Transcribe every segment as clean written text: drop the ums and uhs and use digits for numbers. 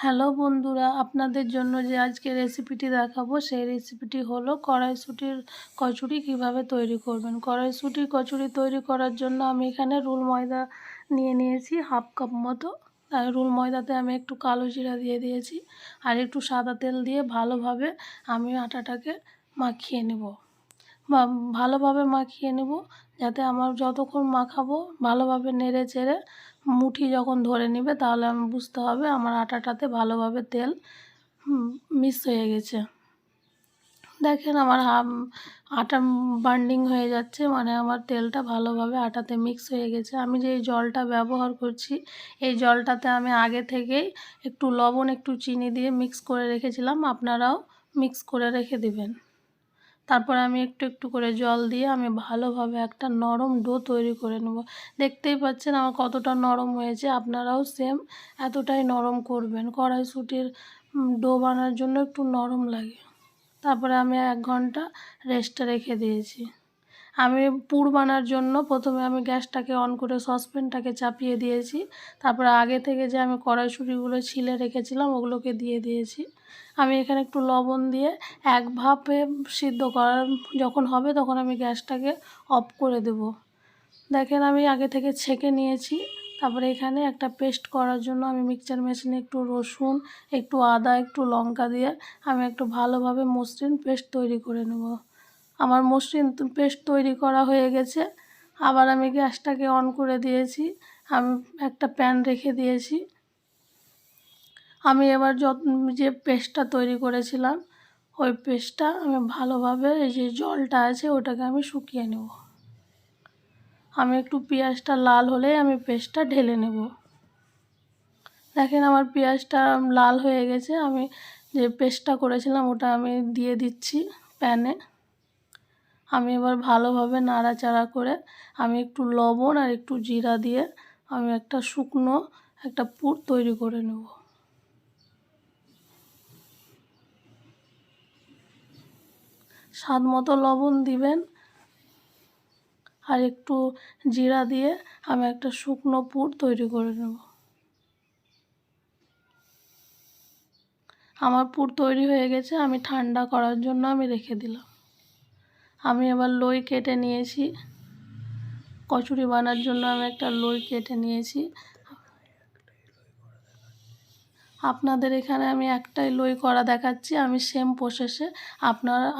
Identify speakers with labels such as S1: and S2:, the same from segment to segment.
S1: Hello বন্ধুরা, আপনাদের জন্য যে আজকে রেসিপিটি দেখাবো সেই রেসিপিটি হলো কড়াইশুঁটির কচুরি কিভাবে তৈরি করবেন। কড়াইশুঁটির কচুরি তৈরি করার জন্য আমি এখানে রুল ময়দা নিয়েছি হাফ কাপ মতো। তাই রুল ময়দাতে আমি একটু কালো জিরা দিয়ে দিয়েছি আর একটু সাদা তেল দিয়ে ভালোভাবে আমি আটাটাকে মাখিয়ে নেব বা ভালোভাবে মাখিয়ে নেব, যাতে আমার যতক্ষণ মাখাবো ভালোভাবে নেড়ে চেড়ে মুঠি যখন ধরে নেবে তাহলে আমি বুঝতে হবে আমার আটাটাতে ভালোভাবে তেল মিক্স হয়ে গেছে। দেখেন আমার আটা বান্ডিং হয়ে যাচ্ছে, মানে আমার তেলটা ভালোভাবে আটাতে মিক্স হয়ে গেছে। আমি যে জলটা ব্যবহার করছি এই জলটাতে আমি আগে থেকেই একটু লবণ একটু চিনি দিয়ে মিক্স করে রেখেছিলাম, আপনারাও মিক্স করে রেখে দেবেন। তারপরে আমি একটু একটু করে জল দিয়ে আমি ভালোভাবে একটা নরম ডো তৈরি করে নেব। দেখতেই পাচ্ছেন আমার কতটা নরম হয়েছে, আপনারাও সেম এতটাই নরম করবেন। কড়াইশুঁটির ডো বানানোর জন্য একটু নরম লাগে। তারপরে আমি 1 ঘন্টা রেস্টে রেখে দিয়েছি। আমি পুর বানার জন্য প্রথমে আমি গ্যাসটাকে অন করে সসপ্যানটাকে চাপিয়ে দিয়েছি। তারপরে আগে থেকে যে আমি কড়াইশুঁটিগুলো ছিলে রেখেছিলাম ওগুলোকে দিয়ে দিয়েছি। আমি এখানে একটু লবণ দিয়ে এক ভাপে সিদ্ধ করার যখন হবে তখন আমি গ্যাসটাকে অফ করে দেব। দেখেন আমি আগে থেকে ছেঁকে নিয়েছি। তারপরে এখানে একটা পেস্ট করার জন্য আমি মিক্সচার মেশিনে একটু রসুন, একটু আদা, একটু লঙ্কা দিয়ে আমি একটু ভালোভাবে মসৃণ পেস্ট তৈরি করে নেব। আমার মসৃণ পেস্ট তৈরি করা হয়ে গেছে। আবার আমি গ্যাসটাকে অন করে দিয়েছি, আমি একটা প্যান রেখে দিয়েছি। আমি এবার যে পেস্টটা তৈরি করেছিলাম ওই পেস্টটা আমি ভালোভাবে এই যে জলটা আছে ওটাকে আমি শুকিয়ে নেব। আমি একটু পেঁয়াজটা লাল হলেই আমি পেস্টটা ঢেলে নেব। দেখেন আমার পেঁয়াজটা লাল হয়ে গেছে, আমি যে পেস্টটা করেছিলাম ওটা আমি দিয়ে দিচ্ছি প্যানে। আমি এবার ভালোভাবে নাড়াচাড়া করে আমি একটু লবণ আর একটু জিরা দিয়ে আমি একটা শুকনো একটা পুর তৈরি করে নেব। স্বাদ মতো লবণ দিবেন আর একটু জিরা দিয়ে আমি একটা শুকনো পুর তৈরি করে নেব। আমার পুর তৈরি হয়ে গেছে, আমি ঠান্ডা করার জন্য আমি রেখে দিলাম। আমি এবার লই কেটে নিয়েছি, কচুরি বানার জন্য আমি একটা লই কেটে নিয়েছি। আপনাদের এখানে আমি একটাই লই করা দেখাচ্ছি, আমি সেম প্রসেসে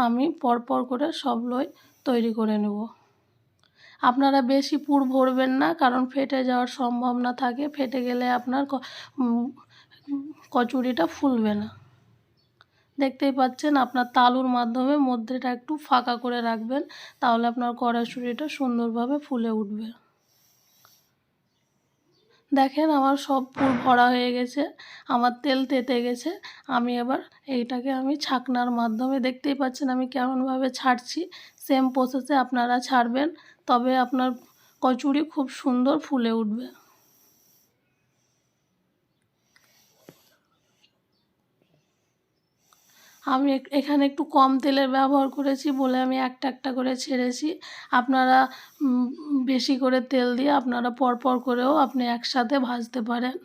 S1: আমি পরপর করে সব লই তৈরি করে নেব। আপনারা বেশি পুর ভরবেন না, কারণ ফেটে যাওয়ার সম্ভাবনা থাকে, ফেটে গেলে আপনার কচুরিটা ফুলবে না। দেখতেই পাচ্ছেন আপনার তালুর মাধ্যমে মধ্যেটা একটু ফাঁকা করে রাখবেন, তাহলে আপনার কড়াইশুঁটিটা সুন্দরভাবে ফুলে উঠবে। দেখেন আমার সব পুর ভরা হয়ে গেছে, আমার তেল তেতে গেছে। আমি এবার এইটাকে আমি ছাকনার মাধ্যমে, দেখতেই পাচ্ছেন আমি কেমনভাবে ছাড়ছি, সেম প্রসেসে আপনারা ছাড়বেন, তবে আপনার কচুরি খুব সুন্দর ফুলে উঠবে। আমি এখানে একটু কম তেলের ব্যবহার করেছি বলে আমি একটা একটা করে ছেড়েছি। আপনারা বেশি করে তেল দিয়ে আপনারা পরপর করেও আপনি একসাথে ভাজতে পারেন।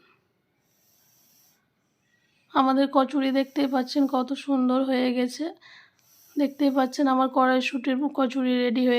S1: আমাদের কচুরি দেখতেই পাচ্ছেন কত সুন্দর হয়ে গেছে। দেখতেই পাচ্ছেন আমার কড়াইশুঁটির কচুরি রেডি হয়ে